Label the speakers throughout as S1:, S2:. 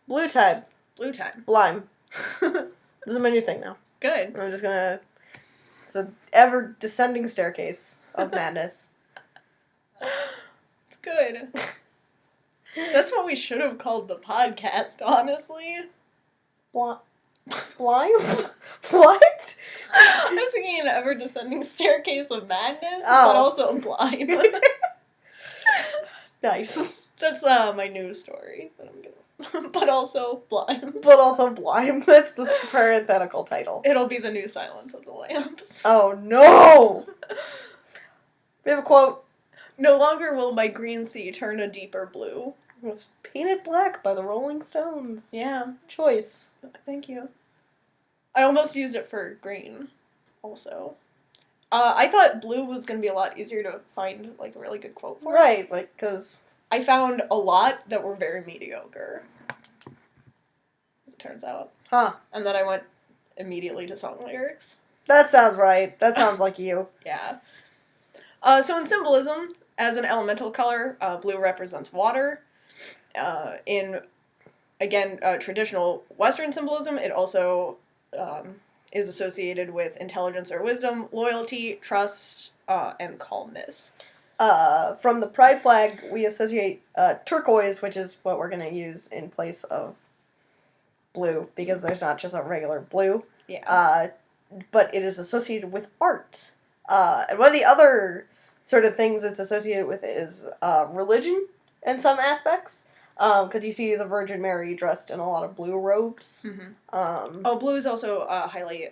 S1: Blue type.
S2: Blue type.
S1: Blime. This is my new thing now.
S2: Good.
S1: I'm just gonna... It's an ever-descending staircase of madness.
S2: It's good. That's what we should have called the podcast, honestly.
S1: Blime? What?
S2: I was thinking an ever-descending staircase of madness,
S1: Oh.
S2: but also blime.
S1: Nice.
S2: That's my news story that I'm gonna... but also blime.
S1: But also Blime. That's the parenthetical title.
S2: It'll be the new Silence of the Lambs.
S1: Oh no! We have a quote.
S2: No longer will my green sea turn a deeper blue.
S1: It was painted black by the Rolling Stones.
S2: Yeah.
S1: Choice.
S2: Thank you. I almost used it for green, also. I thought blue was going to be a lot easier to find, like, a really good quote for.
S1: Right, like, because...
S2: I found a lot that were very mediocre, as it turns out.
S1: Huh.
S2: And then I went immediately to song lyrics.
S1: That sounds right. That sounds like you.
S2: Yeah. So in symbolism, as an elemental color, blue represents water. In, again, traditional Western symbolism, it also is associated with intelligence or wisdom, loyalty, trust, and calmness.
S1: From the pride flag, we associate turquoise, which is what we're going to use in place of blue, because there's not just a regular blue.
S2: Yeah.
S1: But it is associated with art. And one of the other sort of things it's associated with is religion in some aspects. Because you see the Virgin Mary dressed in a lot of blue robes.
S2: Mm-hmm. Blue is also highly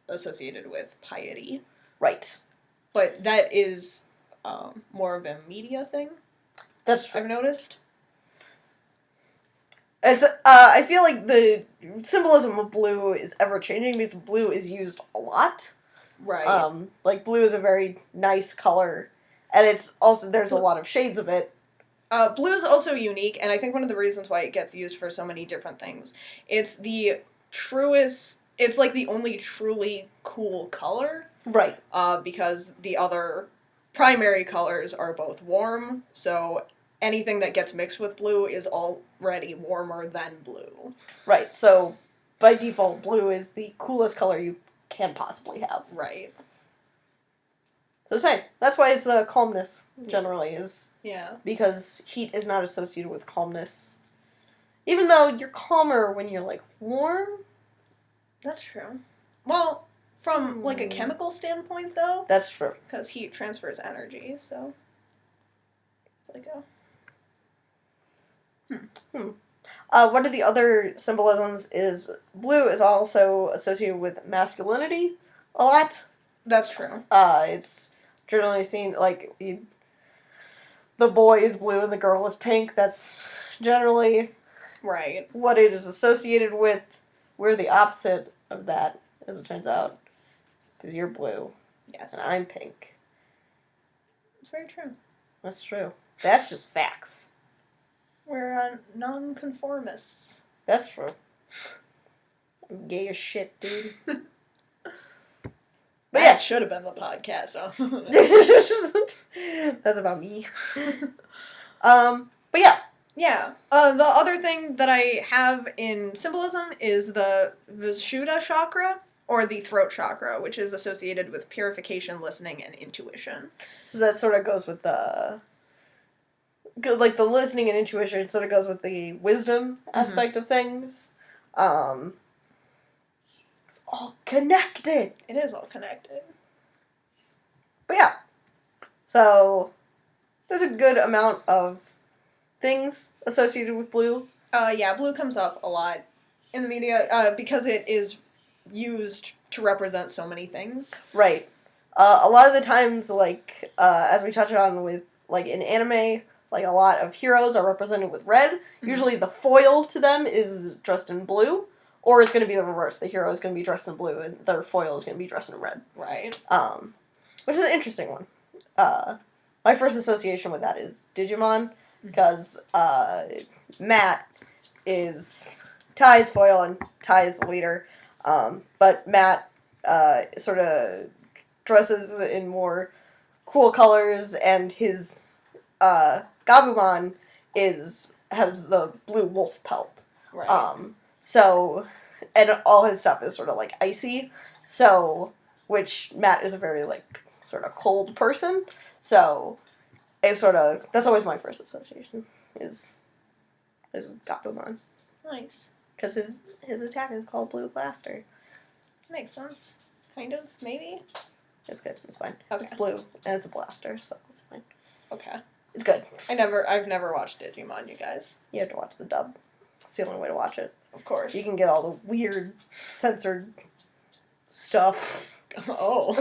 S2: associated with piety.
S1: Right.
S2: But that is more of a media thing.
S1: That's true.
S2: I've noticed.
S1: It's, I feel like the symbolism of blue is ever-changing because blue is used a lot.
S2: Right.
S1: Like, blue is a very nice color, and it's also, there's a lot of shades of it.
S2: Blue is also unique, and I think one of the reasons why it gets used for so many different things, it's the truest, it's like the only truly cool color.
S1: Right.
S2: Because the other primary colors are both warm, so anything that gets mixed with blue is already warmer than blue.
S1: Right, so by default, blue is the coolest color you can possibly have.
S2: Right.
S1: So it's nice. That's why it's calmness, generally, is...
S2: Yeah.
S1: Because heat is not associated with calmness. Even though you're calmer when you're, like, warm.
S2: That's true. Well, from, like, a chemical standpoint, though.
S1: That's true.
S2: Because heat transfers energy, so... It's like a...
S1: One of the other symbolisms is blue is also associated with masculinity a lot.
S2: That's true.
S1: It's generally seen, like, the boy is blue and the girl is pink. That's generally
S2: right.
S1: What it is associated with. We're the opposite of that, as it turns out. Because you're blue.
S2: Yes.
S1: And I'm pink.
S2: It's very true.
S1: That's true. That's just facts.
S2: We're non-conformists.
S1: That's true. I'm gay as shit, dude.
S2: But yeah, should have been the podcast.
S1: That's about me. But yeah.
S2: Yeah. The other thing that I have in symbolism is the Vishuddha chakra, or the throat chakra, which is associated with purification, listening, and intuition.
S1: So that sort of goes with the... Like, the listening and intuition sort of goes with the wisdom aspect of things. It's all connected.
S2: It is all connected.
S1: But yeah. So, there's a good amount of things associated with blue.
S2: Yeah, blue comes up a lot in the media because it is used to represent so many things.
S1: Right. A lot of the times, like, as we touched on with, like, in anime, like, a lot of heroes are represented with red. Mm-hmm. Usually the foil to them is dressed in blue. Or it's going to be the reverse. The hero is going to be dressed in blue, and their foil is going to be dressed in red.
S2: Right.
S1: Which is an interesting one. My first association with that is Digimon, because Matt is Ty's foil, and Ty is the leader. But Matt sort of dresses in more cool colors, and his Gabumon has the blue wolf pelt.
S2: Right.
S1: So, and all his stuff is sort of like icy. So, which Matt is a very like sort of cold person. So, it's sort of that's always my first association is Gabumon
S2: Nice.
S1: because his attack is called Blue Blaster.
S2: Makes sense. Kind of, maybe.
S1: It's good. It's fine.
S2: Okay.
S1: It's blue and it's a blaster, so it's fine.
S2: Okay.
S1: It's good.
S2: I've never watched Digimon, you guys.
S1: You have to watch the dub. It's the only way to watch it.
S2: Of course.
S1: You can get all the weird censored stuff.
S2: Oh.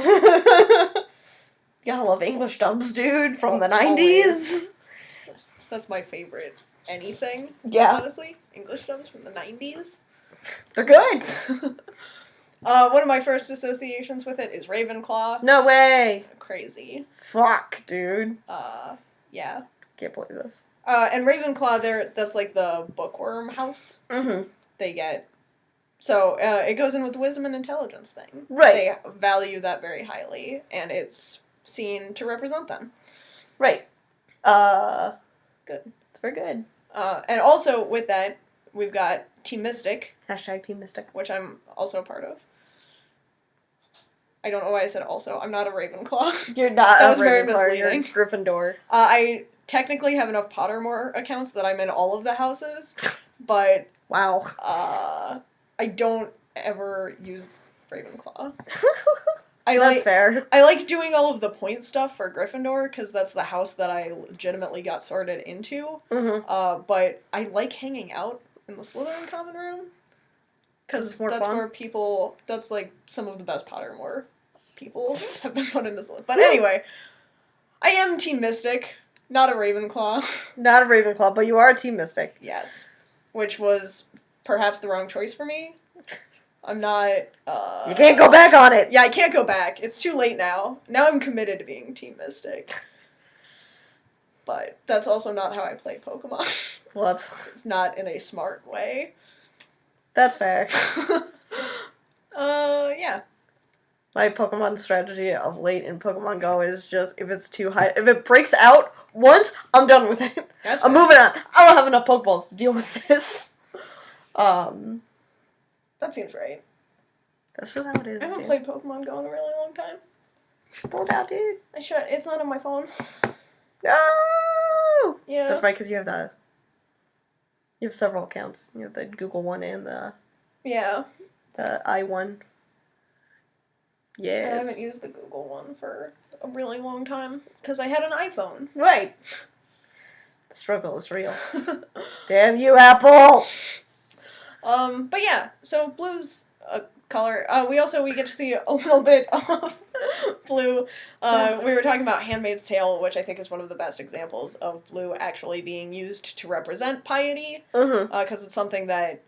S1: You gotta love English dubs, dude, from the
S2: Always.
S1: 90s.
S2: That's my favorite anything.
S1: Yeah.
S2: Honestly. English dubs from the 90s.
S1: They're good.
S2: One of my first associations with it is Ravenclaw.
S1: No way.
S2: Crazy.
S1: Fuck, dude.
S2: Yeah.
S1: Can't believe this.
S2: And Ravenclaw, that's like the bookworm house
S1: Mm-hmm.
S2: they get. So, it goes in with the wisdom and intelligence thing.
S1: Right.
S2: They value that very highly, and it's seen to represent them.
S1: Right.
S2: Good.
S1: It's very good.
S2: And also, with that, we've got Team Mystic,
S1: Hashtag Team Mystic.
S2: which I'm also a part of. I don't know why I said also. I'm not a Ravenclaw.
S1: You're not
S2: That
S1: a
S2: was very
S1: Ravenclaw, you're
S2: misleading.
S1: Gryffindor.
S2: I technically have enough Pottermore accounts that I'm in all of the houses, but
S1: Wow.
S2: I don't ever use Ravenclaw.
S1: That's fair.
S2: I like doing all of the point stuff for Gryffindor because that's the house that I legitimately got sorted into.
S1: Mm-hmm.
S2: But I like hanging out in the Slytherin common room because
S1: It's more
S2: that's
S1: fun.
S2: where people. That's like some of the best Pottermore people have been put into Slytherin. But anyway, I am Team Mystic, not a Ravenclaw.
S1: Not a Ravenclaw, but you are a Team Mystic.
S2: Yes, which was perhaps the wrong choice for me. I'm not.
S1: You can't go back on it.
S2: Yeah, I can't go back. It's too late now. Now I'm committed to being Team Mystic. But that's also not how I play Pokemon.
S1: Whoops.
S2: It's not in a smart way.
S1: That's fair.
S2: Yeah.
S1: My Pokemon strategy of late in Pokemon Go is just, if it's too high, if it breaks out once, I'm done with it.
S2: That's
S1: I'm
S2: fair.
S1: moving on. I don't have enough Pokeballs to deal with this.
S2: That seems right.
S1: That's just how it is,
S2: I haven't
S1: dude.
S2: played Pokemon Go in a really long time.
S1: Pull it out, dude.
S2: I should. It's not on my phone.
S1: No!
S2: Yeah.
S1: That's right, because you have several accounts. You have the Google one and the
S2: Yeah.
S1: I one.
S2: And
S1: Yes.
S2: I haven't used the Google one for a really long time because I had an iPhone.
S1: Right. The struggle is real. Damn you, Apple!
S2: But yeah, so blue's a color. We get to see a little bit of blue. We were talking about Handmaid's Tale, which I think is one of the best examples of blue actually being used to represent piety,
S1: Mm-hmm.
S2: because it's something that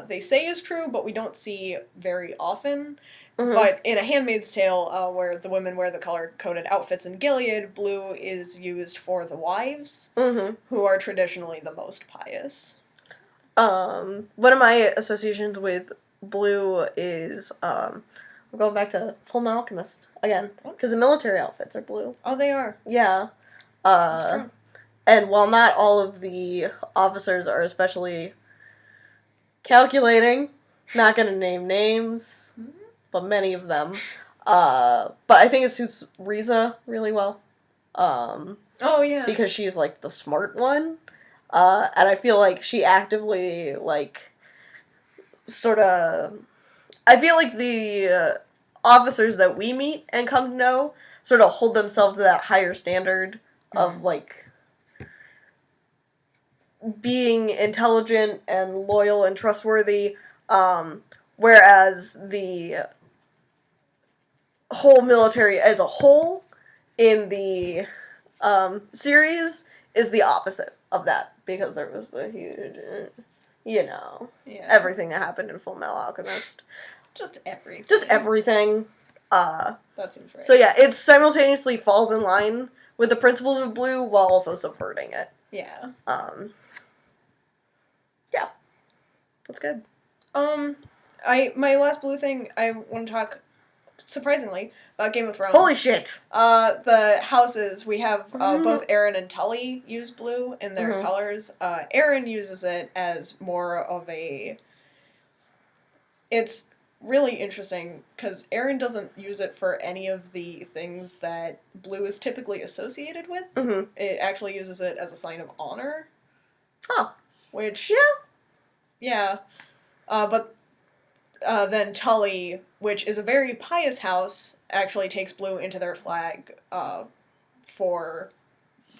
S2: they say is true, but we don't see very often.
S1: Mm-hmm.
S2: But in A Handmaid's Tale, where the women wear the color-coded outfits in Gilead, blue is used for the wives,
S1: Mm-hmm.
S2: who are traditionally the most pious.
S1: One of my associations with blue is, we're going back to Full Metal Alchemist again, because the military outfits are blue.
S2: Oh, they are.
S1: Yeah.
S2: That's true.
S1: And while not all of the officers are especially calculating, not gonna name names, but many of them, but I think it suits Riza really well.
S2: Oh, yeah.
S1: Because she's, like, the smart one. And I feel like she actively, like, sort of... I feel like the officers that we meet and come to know sort of hold themselves to that higher standard of, like, being intelligent and loyal and trustworthy, whereas the whole military as a whole in the series is the opposite of that, because there was the huge,
S2: Yeah.
S1: everything that happened in Full Metal Alchemist.
S2: Just everything.
S1: Just everything.
S2: That seems right.
S1: So yeah, it simultaneously falls in line with the principles of blue while also subverting it.
S2: Yeah.
S1: Yeah. That's good.
S2: My last blue thing I want to talk surprisingly, about Game of Thrones.
S1: Holy shit!
S2: The houses, we have both Aaron and Tully use blue in their
S1: Mhm.
S2: colors. Aaron uses it as more of a... It's really interesting, because Aaron doesn't use it for any of the things that blue is typically associated with.
S1: Mm-hmm.
S2: It actually uses it as a sign of honor.
S1: Huh.
S2: Which...
S1: Yeah.
S2: Yeah. But then Tully, which is a very pious house, actually takes blue into their flag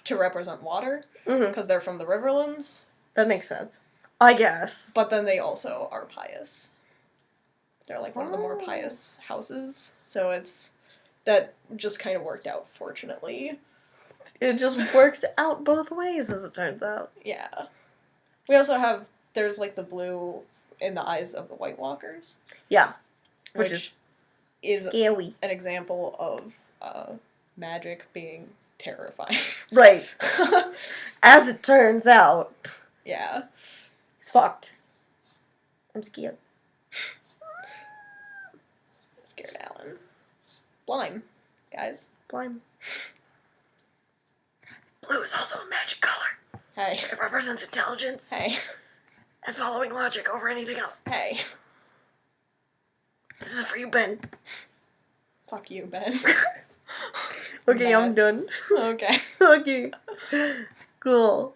S2: to represent water,
S1: Mm-hmm.
S2: because they're from the Riverlands.
S1: That makes sense. I guess.
S2: But then they also are pious. They're like one of the more
S1: Oh.
S2: pious houses. So that just kind of worked out, fortunately.
S1: It just works out both ways, as it turns out.
S2: Yeah. We also have, there's like the blue in the eyes of the White Walkers.
S1: Yeah.
S2: Which is
S1: scary.
S2: an example of magic being terrifying.
S1: Right. As it turns out.
S2: Yeah.
S1: He's fucked. I'm scared.
S2: Scared Alan. Blime, guys.
S1: Blime. Blue is also a magic color.
S2: Hey.
S1: It represents intelligence
S2: Hey.
S1: and following logic over anything else.
S2: Hey.
S1: This is for you, Ben.
S2: Fuck you, Ben.
S1: Okay, I'm
S2: Mad.
S1: done.
S2: Okay.
S1: Okay. Cool.